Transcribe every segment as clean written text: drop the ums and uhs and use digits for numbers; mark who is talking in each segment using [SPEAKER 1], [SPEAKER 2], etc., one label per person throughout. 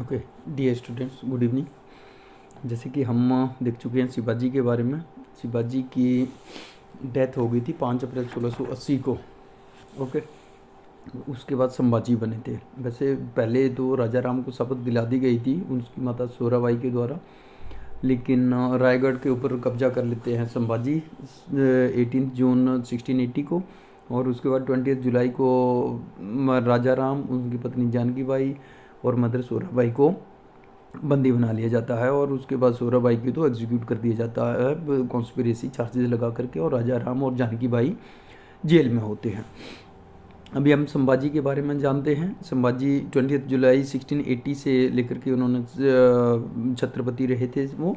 [SPEAKER 1] Okay dear students, good evening. जैसे कि हम देख चुके हैं शिवाजी के बारे में। शिवाजी की डेथ हो गई थी 5 अप्रैल 1680 को। ओके, उसके बाद संभाजी बने थे। वैसे पहले तो राजा राम को शपथ दिला दी गई थी उनकी माता सोराबाई के द्वारा, लेकिन रायगढ़ के ऊपर कब्जा कर लेते हैं संभाजी 18 जून 1680 को। और उसके बाद 20 जुलाई को राजा राम, उनकी पत्नी जानकी बाई और मदर सोराबाई को बंदी बना लिया जाता है। और उसके बाद सोराबाई की तो एग्जीक्यूट कर दिया जाता है कॉन्स्पिरेसी चार्जेस लगा करके, और राजा राम और जानकी बाई जेल में होते हैं। अभी हम संभाजी के बारे में जानते हैं। संभाजी 20 जुलाई 1680 से लेकर के उन्होंने छत्रपति रहे थे वो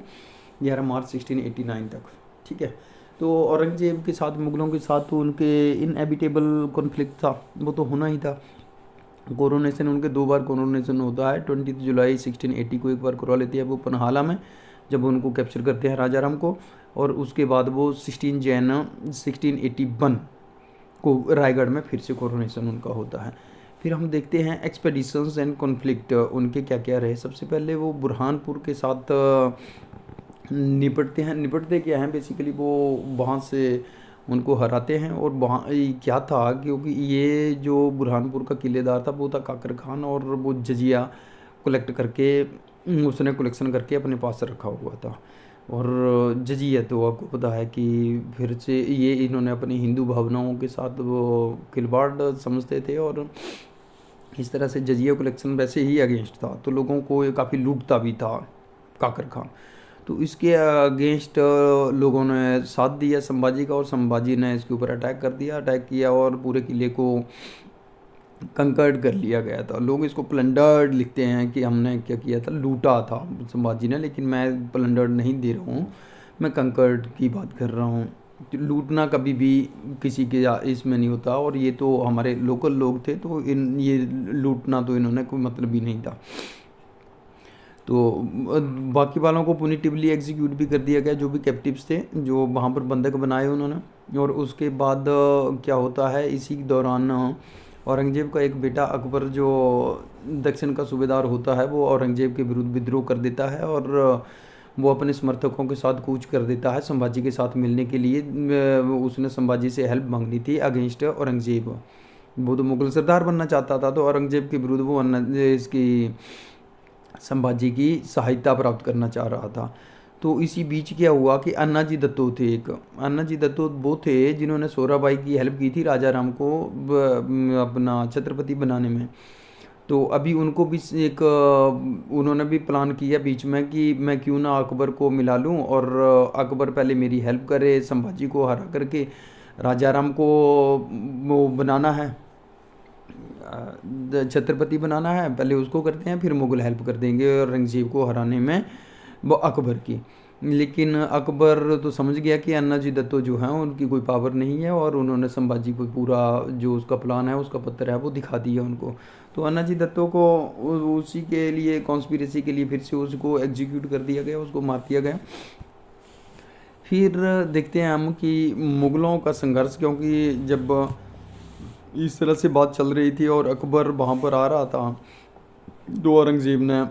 [SPEAKER 1] 11 मार्च 1689 तक। ठीक है, तो औरंगजेब के साथ, मुगलों के साथ तो उनके इनएविटेबल कॉन्फ्लिक्ट था, वो तो होना ही था। कोरोनेशन, उनके 2 बार कोरोनेशन होता है। 20 जुलाई 1680 को एक बार करवा लेते हैं वो पनहाला में, जब उनको कैप्चर करते हैं राजा राम को। और उसके बाद वो 16 जनवरी 1681 को रायगढ़ में फिर से कोरोनेशन उनका होता है। फिर हम देखते हैं एक्सपेडिशंस एंड कॉन्फ्लिक्ट उनके क्या क्या रहे। सबसे पहले वो बुरहानपुर के साथ निपटते क्या हैं, बेसिकली वो वहाँ से उनको हराते हैं। और वहाँ क्या था, क्योंकि ये जो बुरहानपुर का किलेदार था वो था काकर खान, और वो जजिया कलेक्ट करके, उसने कलेक्शन करके अपने पास रखा हुआ था। और जजिया तो आपको पता है कि फिर से ये इन्होंने अपनी हिंदू भावनाओं के साथ वो खिलवाड़ समझते थे, और इस तरह से जजिया कलेक्शन वैसे ही अगेंस्ट था, तो लोगों को ये काफ़ी लूटता भी था काकर खान। तो इसके अगेंस्ट लोगों ने साथ दिया संभाजी का, और संभाजी ने इसके ऊपर अटैक किया और पूरे किले को कंकर्ड कर लिया गया था। लोग इसको प्लंडर्ड लिखते हैं कि हमने क्या किया था, लूटा था संभाजी ने, लेकिन मैं प्लंडर्ड नहीं दे रहा हूँ, मैं कंकर्ड की बात कर रहा हूँ। लूटना कभी भी किसी के इसमें नहीं होता, और ये तो हमारे लोकल लोग थे, तो ये लूटना तो इन्होंने कोई मतलब ही नहीं था। तो बाकी वालों को पुनिटिवली एग्जीक्यूट भी कर दिया गया, जो भी कैप्टिव्स थे, जो वहाँ पर बंधक बनाए उन्होंने। और उसके बाद क्या होता है, इसी दौरान औरंगजेब का एक बेटा अकबर, जो दक्षिण का सूबेदार होता है, वो औरंगजेब के विरुद्ध विद्रोह कर देता है, और वो अपने समर्थकों के साथ कूच कर देता है संभाजी के साथ मिलने के लिए। उसने संभाजी से हेल्प मांगनी थी अगेंस्ट औरंगजेब। वो तो मुगल सरदार बनना चाहता था, तो औरंगजेब के विरुद्ध वो इसकी संभाजी की सहायता प्राप्त करना चाह रहा था। तो इसी बीच क्या हुआ कि अन्नाजी दत्तो थे, एक अन्नाजी दत्तो वो थे जिन्होंने सोराबाई की हेल्प की थी राजा राम को अपना छत्रपति बनाने में। तो अभी उनको भी एक उन्होंने भी प्लान किया बीच में कि मैं क्यों ना अकबर को मिला लूं, और अकबर पहले मेरी हेल्प करे, संभाजी को हरा करके राजा राम को वो बनाना है, छत्रपति बनाना है, पहले उसको करते हैं, फिर मुगल हेल्प कर देंगे औरंगजेब को हराने में वो अकबर की। लेकिन अकबर तो समझ गया कि अन्नाजी दत्तो जो हैं उनकी कोई पावर नहीं है, और उन्होंने संभाजी को पूरा जो उसका प्लान है, उसका पत्र है, वो दिखा दिया उनको। तो अन्नाजी दत्तो को उसी के लिए, कॉन्स्पिरेसी के लिए फिर से उसको एग्जीक्यूट कर दिया गया, उसको मार दिया गया। फिर देखते हैं हम कि मुग़लों का संघर्ष, क्योंकि जब इस तरह से बात चल रही थी और अकबर वहाँ पर आ रहा था, तो औरंगज़ेब ने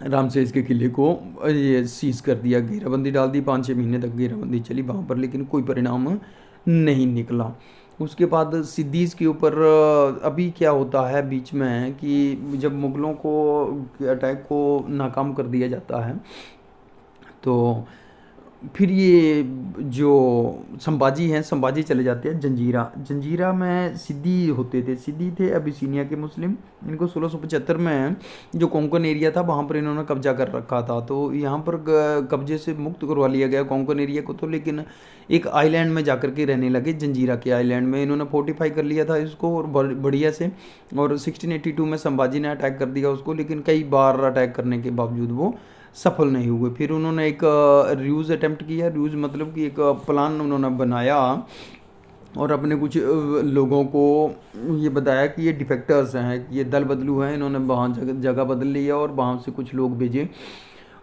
[SPEAKER 1] रामसेज के किले को ये सीज कर दिया, घेराबंदी डाल दी। 5-6 महीने तक घेराबंदी चली वहाँ पर, लेकिन कोई परिणाम नहीं निकला। उसके बाद सिद्दीस के ऊपर अभी क्या होता है बीच में कि जब मुग़लों को अटैक को नाकाम कर दिया जाता है, तो फिर ये जो संभाजी हैं, संभाजी चले जाते हैं जंजीरा में सिद्दी होते थे। सिद्दी थे अबिसीनिया के मुस्लिम। इनको 1675 में जो कोंकण एरिया था वहाँ पर इन्होंने कब्जा कर रखा था, तो यहाँ पर कब्जे से मुक्त करवा लिया गया कोंकण एरिया को। तो लेकिन एक आइलैंड में जाकर के रहने लगे, जंजीरा के आइलैंड में इन्होंने फोर्टिफाई कर लिया था इसको, और बढ़िया से। और 1682 में संभाजी ने अटैक कर दिया उसको, लेकिन कई बार अटैक करने के बावजूद वो सफल नहीं हुए। फिर उन्होंने एक र्यूज़ अटेम्प्ट किया। र्यूज़ मतलब कि एक प्लान उन्होंने बनाया, और अपने कुछ लोगों को ये बताया कि ये डिफेक्टर्स हैं, ये दल बदलू हैं, इन्होंने वहाँ जगह बदल लिया, और वहाँ से कुछ लोग भेजे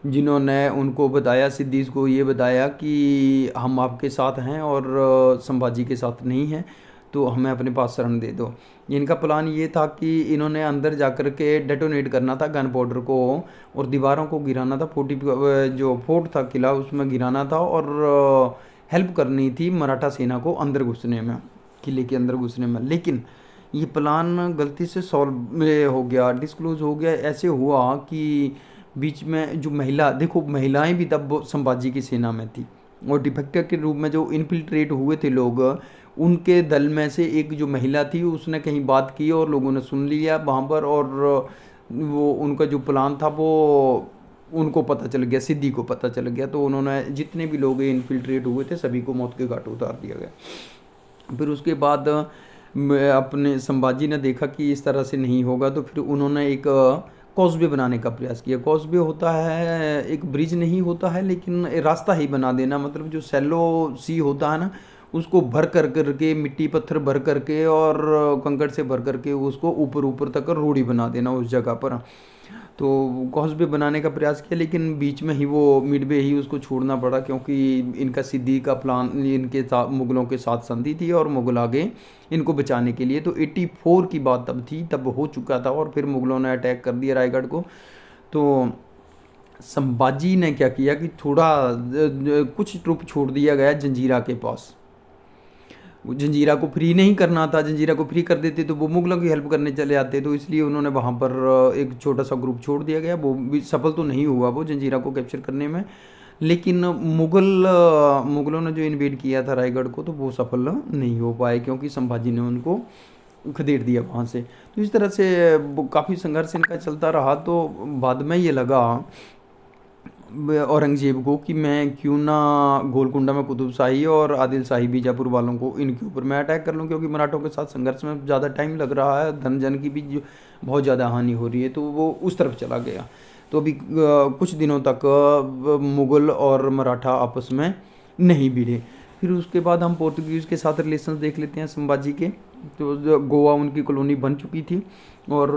[SPEAKER 1] जिन्होंने उनको बताया, सिद्दीस को ये बताया कि हम आपके साथ हैं और संभाजी के साथ नहीं हैं। तो हमें अपने पास शरण दे दो। इनका प्लान ये था कि इन्होंने अंदर जाकर के डेटोनेट करना था गन पाउडर को और दीवारों को गिराना था, जो फोर्ट था किला उसमें गिराना था और हेल्प करनी थी मराठा सेना को अंदर घुसने में, किले के अंदर घुसने में। लेकिन ये प्लान गलती से सॉल्व हो गया, डिस्क्लोज हो गया। ऐसे हुआ कि बीच में जो देखो महिलाएं भी तब संभाजी की सेना में थी और डिफेक्टर के रूप में जो इनफिल्ट्रेट हुए थे लोग, उनके दल में से एक जो महिला थी उसने कहीं बात की और लोगों ने सुन लिया वहाँ पर, और वो उनका जो प्लान था वो उनको पता चल गया, सिद्धि को पता चल गया। तो उन्होंने जितने भी लोग इनफिल्ट्रेट हुए थे सभी को मौत के घाट उतार दिया गया। फिर उसके बाद अपने संभाजी ने देखा कि इस तरह से नहीं होगा, तो फिर उन्होंने एक कॉजवे बनाने का प्रयास किया। कॉजवे होता है, एक ब्रिज नहीं होता है लेकिन रास्ता ही बना देना, मतलब जो सैलो सी होता है ना, उसको भर कर करके मिट्टी पत्थर भर करके और कंकड़ से भर करके उसको ऊपर ऊपर तक रोड़ी बना देना उस जगह पर। तो कॉजवे बनाने का प्रयास किया लेकिन बीच में ही वो मिडवे ही उसको छोड़ना पड़ा, क्योंकि इनका सिद्धि का प्लान इनके साथ मुगलों के साथ संधि थी और मुगल आगे इनको बचाने के लिए। तो 84 की बात तब थी, तब हो चुका था और फिर मुगलों ने अटैक कर दिया रायगढ़ को। तो संभाजी ने क्या किया कि थोड़ा कुछ ट्रुप छोड़ दिया गया जंजीरा के पास। वो जंजीरा को फ्री नहीं करना था, जंजीरा को फ्री कर देते तो वो मुगलों की हेल्प करने चले आते, तो इसलिए उन्होंने वहाँ पर एक छोटा सा ग्रुप छोड़ दिया गया। वो भी सफल तो नहीं हुआ वो जंजीरा को कैप्चर करने में, लेकिन मुगलों ने जो इन्वेड किया था रायगढ़ को तो वो सफल नहीं हो पाए, क्योंकि संभाजी ने उनको खदेड़ दिया वहाँ से। तो इस तरह से काफ़ी संघर्ष इनका चलता रहा। तो बाद में ये लगा औरंगजेब को कि मैं क्यों ना गोलकुंडा में कुतुब शाही और आदिल शाही बीजापुर वालों को इनके ऊपर मैं अटैक कर लूँ, क्योंकि मराठों के साथ संघर्ष में ज़्यादा टाइम लग रहा है, धन जन की भी बहुत ज़्यादा हानि हो रही है। तो वो उस तरफ चला गया। तो अभी कुछ दिनों तक मुग़ल और मराठा आपस में नहीं भिड़े। फिर उसके बाद हम पोर्तुगीज़ के साथ रिलेशंस देख लेते हैं संभाजी के। तो गोवा उनकी कॉलोनी बन चुकी थी और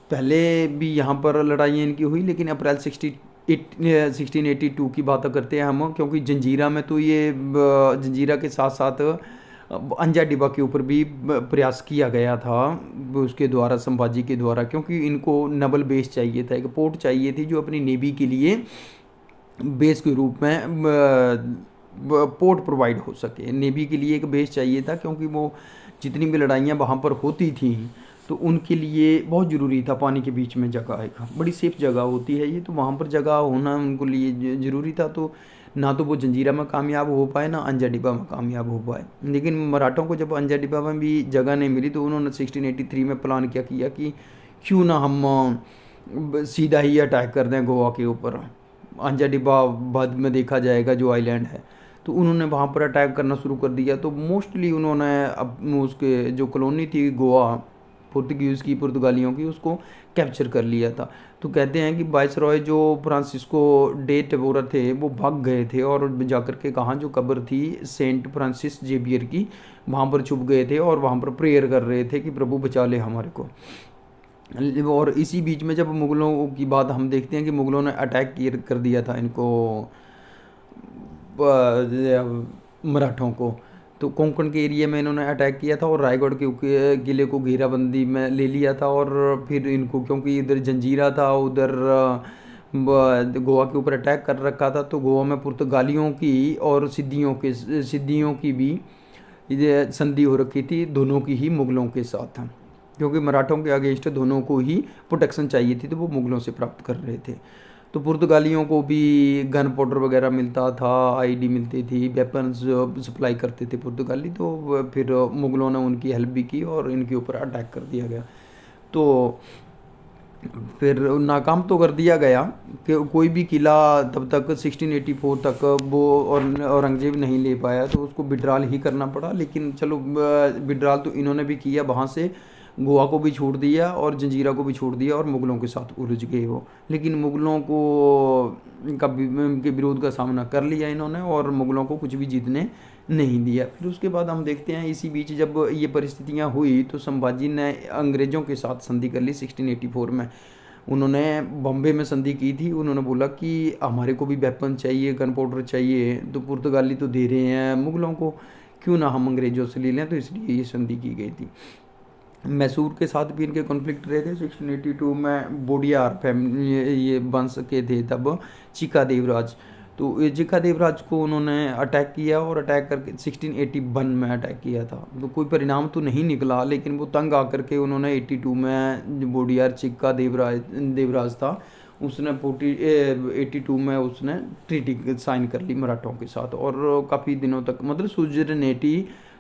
[SPEAKER 1] पहले भी यहाँ पर लड़ाइयाँ इनकी हुई, लेकिन अप्रैल 1682 की बात करते हैं हम, क्योंकि जंजीरा में तो ये जंजीरा के साथ साथ अंजा डिब्बा के ऊपर भी प्रयास किया गया था उसके द्वारा, संभाजी के द्वारा, क्योंकि इनको नबल बेस चाहिए था, एक पोर्ट चाहिए थी जो अपनी नेवी के लिए बेस के रूप में पोर्ट प्रोवाइड हो सके। नेवी के लिए एक बेस चाहिए था, क्योंकि वो जितनी भी लड़ाइयाँ वहाँ पर होती थी तो उनके लिए बहुत ज़रूरी था पानी के बीच में जगह, एक बड़ी सेफ जगह होती है ये, तो वहाँ पर जगह होना उनको लिए ज़रूरी था। तो ना तो वो जंजीरा में कामयाब हो पाए ना अंजा डिब्बा में कामयाब हो पाए। लेकिन मराठों को जब अंजा डिब्बा में भी जगह नहीं मिली तो उन्होंने 1683 में प्लान क्या किया कि क्यों ना हम सीधा ही अटैक कर दें गोवा के ऊपर, अंजा डिब्बा बाद में देखा जाएगा जो आइलैंड है। तो उन्होंने वहाँ पर अटैक करना शुरू कर दिया। तो मोस्टली उन्होंने अब उसके जो कॉलोनी थी गोवा पुर्तगीज़ की, पुर्तगालियों की, उसको कैप्चर कर लिया था। तो कहते हैं कि वाइसरॉय जो फ्रांसिस्को डे टेबोरा थे वो भाग गए थे और जाकर के कहाँ जो कब्र थी सेंट फ्रांसिस जेवियर की, वहाँ पर छुप गए थे और वहाँ पर प्रेयर कर रहे थे कि प्रभु बचा ले हमारे को। और इसी बीच में जब मुग़लों की बात हम देखते हैं कि मुग़लों ने अटैक कर दिया था इनको, मराठों को। तो कोंकण के एरिया में इन्होंने अटैक किया था और रायगढ़ के किले को घेराबंदी में ले लिया था। और फिर इनको, क्योंकि इधर जंजीरा था उधर गोवा के ऊपर अटैक कर रखा था, तो गोवा में पुर्तगालियों की और सिद्धियों की भी संधि हो रखी थी, दोनों की ही मुग़लों के साथ, क्योंकि मराठों के अगेंस्ट दोनों को ही प्रोटेक्शन चाहिए थी, तो वो मुग़लों से प्राप्त कर रहे थे। तो पुर्तगालियों को भी गन पाउडर वगैरह मिलता था, आईडी मिलती थी, वेपन्स सप्लाई करते थे पुर्तगाली। तो फिर मुग़लों ने उनकी हेल्प भी की और इनके ऊपर अटैक कर दिया गया। तो फिर नाकाम तो कर दिया गया कि कोई भी किला तब तक 1684 तक वो औरंगजेब नहीं ले पाया, तो उसको विड्रॉल ही करना पड़ा। लेकिन चलो विड्रॉल तो इन्होंने भी किया, वहाँ से गोवा को भी छोड़ दिया और जंजीरा को भी छोड़ दिया और मुग़लों के साथ उलझ गए वो। लेकिन मुग़लों को के विरोध का सामना कर लिया इन्होंने और मुग़लों को कुछ भी जीतने नहीं दिया। फिर उसके बाद हम देखते हैं इसी बीच जब ये परिस्थितियां हुई तो संभाजी ने अंग्रेज़ों के साथ संधि कर ली 1684 में। उन्होंने बॉम्बे में संधि की थी। उन्होंने बोला कि हमारे को भी वेपन चाहिए, गन पाउडर चाहिए, तो पुर्तगाली तो दे रहे हैं मुग़लों को, क्यों ना हम अंग्रेजों से ले लें, तो इसलिए ये संधि की गई थी। मैसूर के साथ भी इनके कॉन्फ्लिक्ट रहे थे। 1682 में बोडियार फैमिली ये वंश के थे तब, चिका देवराज। तो ये चिका देवराज को उन्होंने अटैक किया और अटैक करके 1681 में अटैक किया था। तो कोई परिणाम तो नहीं निकला, लेकिन वो तंग आकर के उन्होंने 82 में जो बोडियार चिका देवराज था उसने 82 में उसने ट्रीटी साइन कर ली मराठों के साथ, और काफ़ी दिनों तक मतलब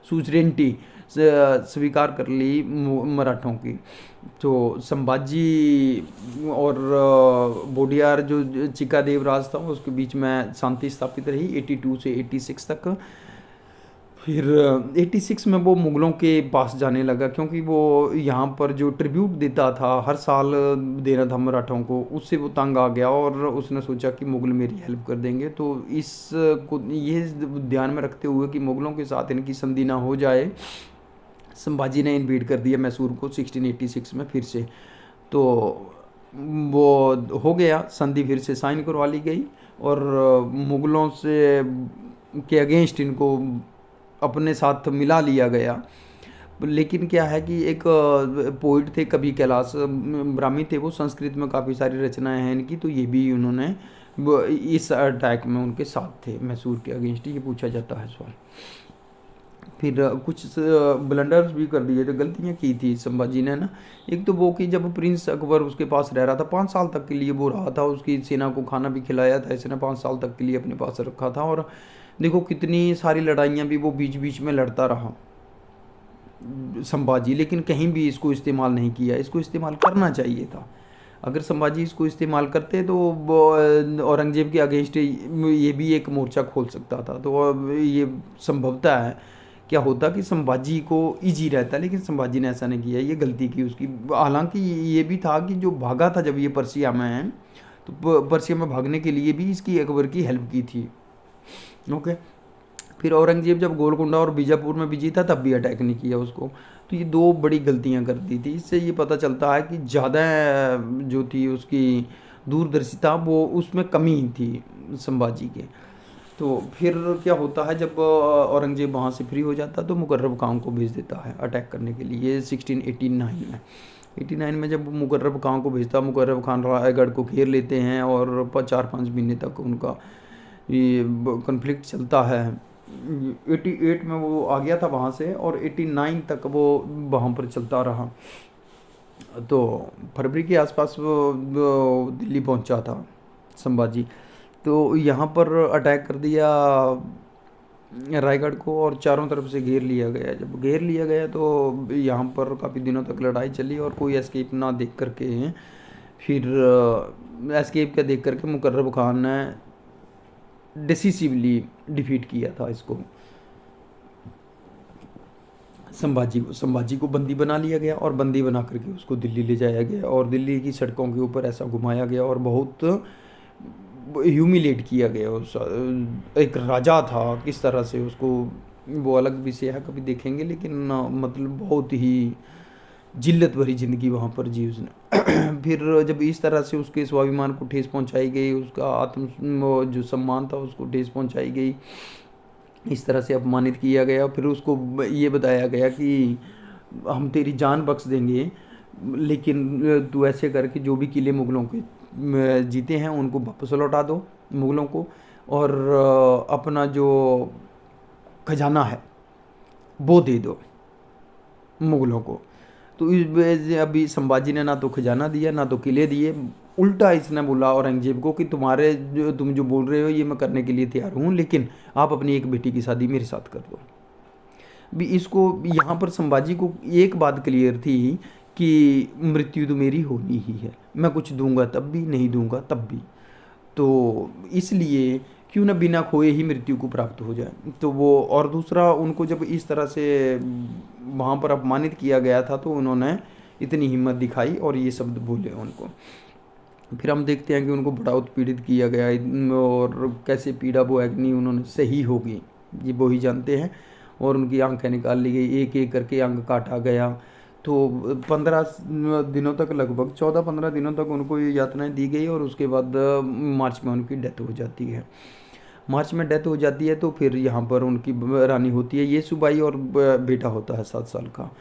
[SPEAKER 1] सुजरेनिटी स्वीकार कर ली मराठों की। तो संभाजी और बोडियार जो चिका देवराज था उसके बीच में शांति स्थापित रही 82 से 86 तक। फिर 86 में वो मुग़लों के पास जाने लगा, क्योंकि वो यहाँ पर जो ट्रिब्यूट देता था हर साल देना था मराठों को, उससे वो तंग आ गया और उसने सोचा कि मुग़ल मेरी हेल्प कर देंगे। तो इस को ये ध्यान में रखते हुए कि मुग़लों के साथ इनकी संधि ना हो जाए, संभाजी ने इन्वेड कर दिया मैसूर को 1686 में फिर से। तो वो हो गया, संधि फिर से साइन करवा ली गई और मुग़लों से के अगेंस्ट इनको अपने साथ मिला लिया गया। लेकिन क्या है कि एक पोइट थे कवि कैलाश ब्राह्मी थे, वो संस्कृत में काफ़ी सारी रचनाएं हैं इनकी, तो ये भी उन्होंने इस अटैक में उनके साथ थे मैसूर के अगेंस्ट, ये पूछा जाता है सवाल। फिर कुछ ब्लंडर्स भी कर दिए थे, गलतियाँ की थी संभाजी ने ना। एक तो वो कि जब प्रिंस अकबर उसके पास रह रहा था 5 साल तक के लिए वो रहा था, उसकी सेना को खाना भी खिलाया था, इसने 5 साल तक के लिए अपने पास रखा था। और देखो कितनी सारी लड़ाइयाँ भी वो बीच बीच में लड़ता रहा संभाजी, लेकिन कहीं भी इसको इस्तेमाल नहीं किया। इसको इस्तेमाल करना चाहिए था। अगर संभाजी इसको इस्तेमाल करते तो औरंगजेब के अगेंस्ट ये भी एक मोर्चा खोल सकता था। तो ये संभवतः है क्या होता कि संभाजी को इजी रहता, लेकिन संभाजी ने ऐसा नहीं किया, ये गलती की उसकी। हालांकि ये भी था कि जो भागा था जब ये पर्सिया में है, तो पर्सिया में भागने के लिए भी इसकी अकबर की हेल्प की थी। ओके। फिर औरंगजेब जब गोलकुंडा और बीजापुर में बिजी था तब भी अटैक नहीं किया उसको। तो ये 2 बड़ी गलतियां कर दी थी। इससे ये पता चलता है कि ज़्यादा जो थी उसकी दूरदर्शिता, वो उसमें कमी थी संभाजी के। तो फिर क्या होता है, जब औरंगजेब वहाँ से फ्री हो जाता तो मुकर्रब खान को भेज देता है अटैक करने के लिए 1689 में। 89 में जब मुकर्रब खान को भेजता, मुकर्रब खान रायगढ़ को घेर लेते हैं और 4-5 महीने तक उनका ये कॉन्फ्लिक्ट चलता है। 88 में वो आ गया था वहाँ से और 89 तक वो वहाँ पर चलता रहा। तो फरवरी के आसपास वो दिल्ली पहुँचा था संभाजी। तो यहाँ पर अटैक कर दिया रायगढ़ को और चारों तरफ से घेर लिया गया। जब घेर लिया गया तो यहाँ पर काफ़ी दिनों तक लड़ाई चली और कोई एस्केप ना देख करके, फिर एस्केप क्या देख करके मुकर्रब खान ने डिसिसिवली डिफीट किया था इसको, संभाजी को बंदी बना लिया गया और बंदी बना करके उसको दिल्ली ले जाया गया और दिल्ली की सड़कों के ऊपर ऐसा घुमाया गया और बहुत ह्यूमिलेट किया गया। उस एक राजा था, किस तरह से उसको, वो अलग विषय है, कभी देखेंगे। लेकिन मतलब बहुत ही जिल्लत भरी ज़िंदगी वहाँ पर जी उसने। फिर जब इस तरह से उसके स्वाभिमान को ठेस पहुँचाई गई, उसका आत्म जो सम्मान था उसको ठेस पहुँचाई गई, इस तरह से अपमानित किया गया। फिर उसको ये बताया गया कि हम तेरी जान बख्श देंगे, लेकिन तू ऐसे करके जो भी किले मुग़लों के जीते हैं उनको वापस लौटा दो मुग़लों को, और अपना जो खजाना है वो दे दो मुग़लों को। तो अभी संभाजी ने ना तो खजाना दिया ना तो किले दिए, उल्टा इसने बोला औरंगजेब को कि तुम जो बोल रहे हो ये मैं करने के लिए तैयार हूँ, लेकिन आप अपनी एक बेटी की शादी मेरे साथ कर दो। भी इसको यहाँ पर संभाजी को एक बात क्लियर थी कि मृत्यु तो मेरी होनी ही है, मैं कुछ दूंगा तब भी, नहीं दूंगा तब भी। तो इसलिए क्यों ना बिना खोए ही मृत्यु को प्राप्त हो जाए। तो वो, और दूसरा उनको जब इस तरह से वहाँ पर अपमानित किया गया था तो उन्होंने इतनी हिम्मत दिखाई और ये शब्द बोले उनको। फिर हम देखते हैं कि उनको बड़ा उत्पीड़ित किया गया और कैसे पीड़ा वो अग्नि उन्होंने सही होगी ये वो ही जानते हैं। और उनकी आंखें निकाल ली गई, एक एक करके अंग काटा गया। तो 15 दिनों तक, लगभग 14-15 दिनों तक उनको ये यातनाएं दी गई और उसके बाद मार्च में उनकी डेथ हो जाती है। मार्च में डेथ हो जाती है, तो फिर यहाँ पर उनकी रानी होती है येसुबाई और बेटा होता है 7 साल का।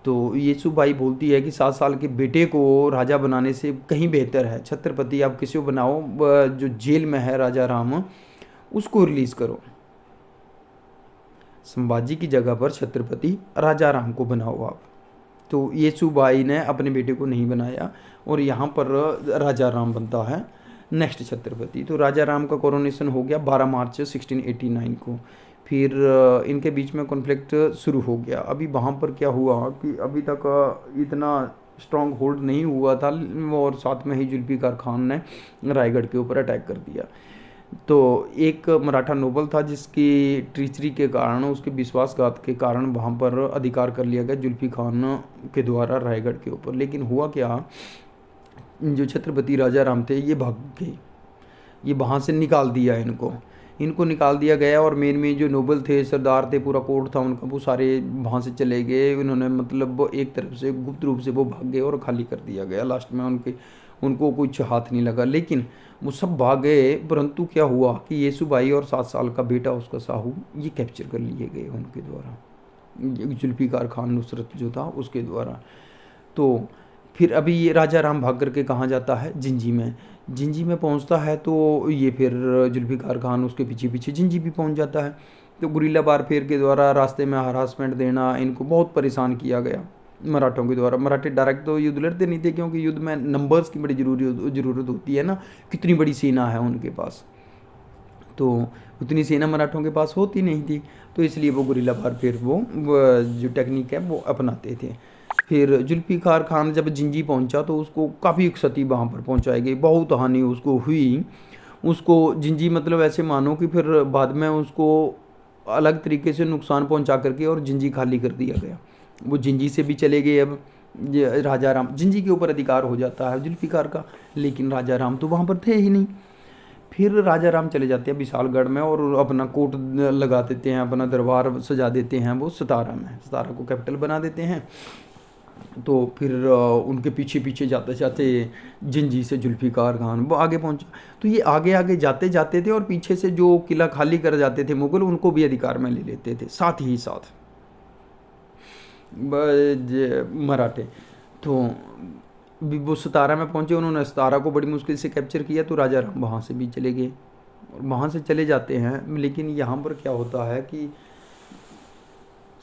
[SPEAKER 1] तो येसुबाई बोलती है कि 7 साल के बेटे को राजा बनाने से कहीं बेहतर है छत्रपति आप किसी को बनाओ, जो जेल में है राजा राम उसको रिलीज करो, संभाजी की जगह पर छत्रपति राजा राम को बनाओ आप। तो येसुबाई ने अपने बेटे को नहीं बनाया और यहाँ पर राजा राम बनता है नेक्स्ट छत्रपति। तो राजा राम का कोरोनेशन हो गया 12 मार्च 1689 को। फिर इनके बीच में कॉन्फ्लिक्ट शुरू हो गया। अभी वहाँ पर क्या हुआ कि अभी तक इतना स्ट्रॉन्ग होल्ड नहीं हुआ था और साथ में ही जुल्फिकार खान ने रायगढ़ के ऊपर अटैक कर दिया। तो एक मराठा नोबल था जिसकी ट्रीचरी के कारण, उसके विश्वासघात के कारण वहाँ पर अधिकार कर लिया गया जुल्फी खान के द्वारा रायगढ़ के ऊपर। लेकिन हुआ क्या, जो छत्रपति राजा राम थे ये भाग गए, ये वहाँ से निकाल दिया इनको निकाल दिया गया। और मेन जो नोबल थे, सरदार थे, पूरा कोर्ट था उनका, वो सारे वहाँ से चले गए। उन्होंने मतलब वो एक तरफ से गुप्त रूप से वो भाग गए और खाली कर दिया गया। लास्ट में उनको कुछ हाथ नहीं लगा, लेकिन वो सब भाग गए। परंतु क्या हुआ कि येसुबाई और 7 साल का बेटा उसका साहू ये कैप्चर कर लिए गए उनके द्वारा, जुल्फिकार खान नुसरत जो था उसके द्वारा। तो फिर अभी ये राजा राम भाग करके कहाँ जाता है, जिंजी में पहुँचता है। तो ये फिर जुल्फिकार खान उसके पीछे पीछे जिंजी भी पहुँच जाता है। तो गुरिल्ला वारफेयर के द्वारा रास्ते में हरासमेंट देना, इनको बहुत परेशान किया गया मराठों के द्वारा। मराठे डायरेक्ट तो युद्ध लड़ते नहीं थे, क्योंकि युद्ध में नंबर्स की बड़ी ज़रूरत होती है ना, कितनी बड़ी सेना है उनके पास, तो उतनी सेना मराठों के पास होती नहीं थी। तो इसलिए वो गुरिल्ला वारफेयर वो जो टेक्निक है वो अपनाते थे। फिर जुल्फिकार खान जब जिंजी पहुंचा तो उसको काफ़ी क्षति वहाँ पर पहुंचाई गई, बहुत हानि उसको हुई। उसको जिंजी मतलब ऐसे मानो कि फिर बाद में उसको अलग तरीके से नुकसान पहुंचा करके और जिंजी खाली कर दिया गया। वो जिंजी से भी चले गए। अब राजा राम, जिंजी के ऊपर अधिकार हो जाता है जुल्फिकार का, लेकिन राजा राम तो वहाँ पर थे ही नहीं। फिर राजा राम चले जाते हैं विशालगढ़ में और अपना कोट लगा देते हैं, अपना दरबार सजा देते हैं वो सतारा में, सतारा को कैपिटल बना देते हैं। तो फिर उनके पीछे पीछे जाते जाते जिंजी से जुल्फिकार खान वो आगे पहुंचा। तो ये आगे आगे जाते जाते थे और पीछे से जो किला खाली कर जाते थे मुगल, उनको भी अधिकार में ले लेते थे साथ ही साथ मराठे। तो वो सतारा में पहुंचे, उन्होंने सतारा को बड़ी मुश्किल से कैप्चर किया। तो राजा राम वहाँ से भी चले गए और वहाँ से चले जाते हैं। लेकिन यहाँ पर क्या होता है कि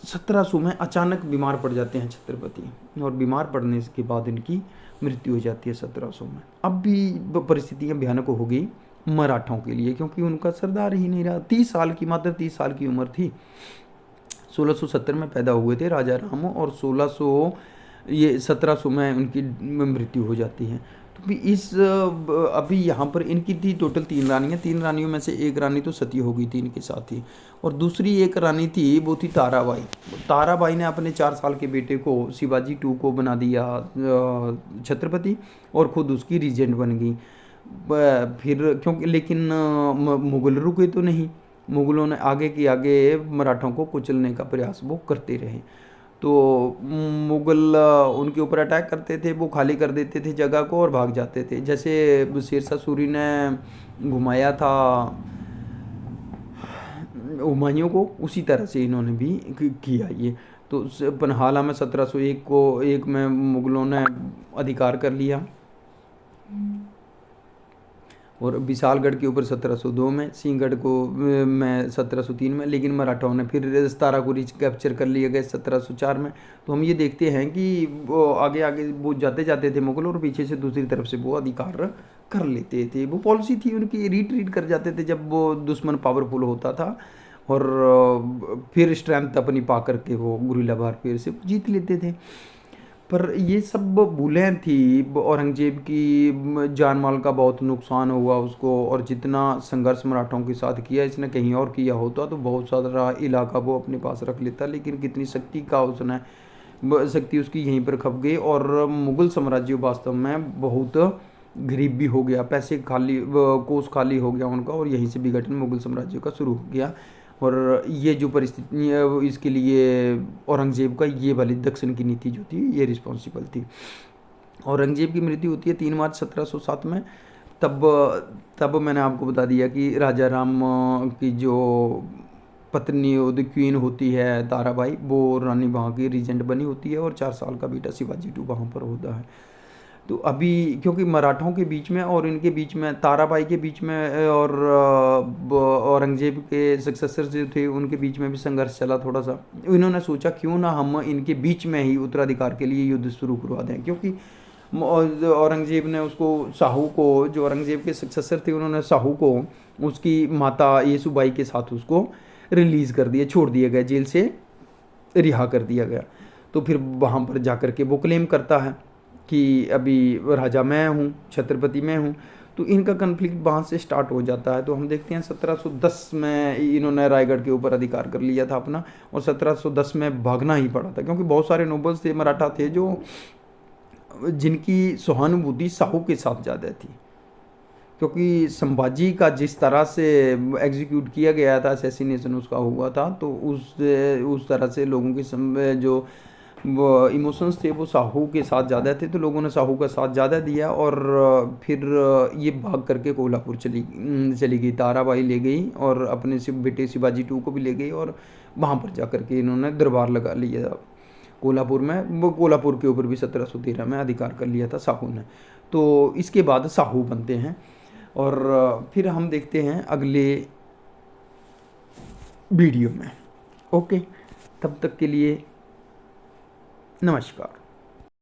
[SPEAKER 1] 1700 में अचानक बीमार पड़ जाते हैं छत्रपति, और बीमार पड़ने के बाद इनकी मृत्यु हो जाती है 1700 में। अब भी परिस्थितियाँ भयानक हो गई मराठों के लिए, क्योंकि उनका सरदार ही नहीं रहा। 30 साल की, मात्र 30 साल की उम्र थी। 1670 में पैदा हुए थे राजा राम और 1700 में उनकी मृत्यु हो जाती है। तो भी अभी यहाँ पर इनकी थी टोटल 3 रानियाँ। 3 रानियों में से एक रानी तो सती हो गई थी इनके साथ ही, और दूसरी एक रानी थी वो थी ताराबाई। ताराबाई ने अपने 4 साल के बेटे को शिवाजी 2 को बना दिया छत्रपति, और खुद उसकी रीजेंट बन गई। फिर क्योंकि लेकिन मुगल रुके तो नहीं, मुगलों ने आगे के आगे मराठों को कुचलने का प्रयास वो करते रहे। तो मुगल उनके ऊपर अटैक करते थे, वो खाली कर देते थे जगह को और भाग जाते थे। जैसे शेरशाह सूरी ने घुमाया था हुमायूं को, उसी तरह से इन्होंने भी किया ये। तो पन्हाला में 1701 में मुगलों ने अधिकार कर लिया, और विशालगढ़ के ऊपर 1702 में, सिंहगढ़ को में 1703 में, लेकिन मराठाओं ने फिर सतारा को कैप्चर कर लिया गया 1704 में। तो हम ये देखते हैं कि वो आगे आगे वो जाते जाते थे मुगल, और पीछे से दूसरी तरफ से वो अधिकार कर लेते थे। वो पॉलिसी थी उनकी, रिट्रीट कर जाते थे जब वो दुश्मन पावरफुल होता था, और फिर स्ट्रेंथ अपनी पा करके वो गुरिल्ला वारफेयर से जीत लेते थे। पर ये सब भूलें थी औरंगजेब की, जान माल का बहुत नुकसान हुआ उसको, और जितना संघर्ष मराठों के साथ किया, इसने कहीं और किया होता तो बहुत सारा इलाका वो अपने पास रख लेता। लेकिन कितनी शक्ति का उसने, शक्ति उसकी यहीं पर खप गई, और मुगल साम्राज्य वास्तव में बहुत गरीब भी हो गया, पैसे खाली, कोष खाली हो गया उनका, और यहीं से विघटन मुगल साम्राज्य का शुरू हो गया। और ये जो परिस्थिति है इसके लिए औरंगजेब का ये वाली दक्षिण की नीति जो थी ये रिस्पॉन्सिबल थी। औरंगजेब की मृत्यु होती है 3 मार्च 1707 में। तब तब मैंने आपको बता दिया कि राजा राम की जो पत्नी द क्वीन होती है ताराबाई, वो रानी वहाँ की रीजेंट बनी होती है और 4 साल का बेटा शिवाजी टू वहाँ पर होता है। तो अभी क्योंकि मराठों के बीच में और इनके बीच में, ताराबाई के बीच में और औरंगजेब के सक्सेसर जो थे उनके बीच में भी संघर्ष चला थोड़ा सा। इन्होंने सोचा क्यों ना हम इनके बीच में ही उत्तराधिकार के लिए युद्ध शुरू करवा दें, क्योंकि औरंगजेब ने उसको, साहू को, जो औरंगजेब के सक्सेसर थे उन्होंने साहू को उसकी माता येसुबाई के साथ उसको रिलीज़ कर दिया, छोड़ दिया गया, जेल से रिहा कर दिया गया। तो फिर वहाँ पर जा कर के वो क्लेम करता है कि अभी राजा मैं हूँ, छत्रपति मैं हूँ। तो इनका कन्फ्लिक्ट वहाँ से स्टार्ट हो जाता है। तो हम देखते हैं 1710 में इन्होंने रायगढ़ के ऊपर अधिकार कर लिया था अपना, और 1710 में भागना ही पड़ा था, क्योंकि बहुत सारे नोबल्स थे, मराठा थे, जो जिनकी सहानुभूति साहू के साथ ज़्यादा थी। क्योंकि संभाजी का जिस तरह से एग्जीक्यूट किया गया था, असैसिनेशन उसका हुआ था, तो उस तरह से लोगों की जो वो इमोशंस थे वो साहू के साथ ज़्यादा थे, तो लोगों ने साहू का साथ ज़्यादा दिया। और फिर ये भाग करके कोल्हापुर चली गई, ताराबाई ले गई और अपने बेटे शिवाजी टू को भी ले गई, और वहाँ पर जा कर के इन्होंने दरबार लगा लिया कोल्हापुर में। वो कोल्हापुर के ऊपर भी 1713 में अधिकार कर लिया था साहू ने। तो इसके बाद साहू बनते हैं, और फिर हम देखते हैं अगले वीडियो में। ओके, तब तक के लिए नमस्कार।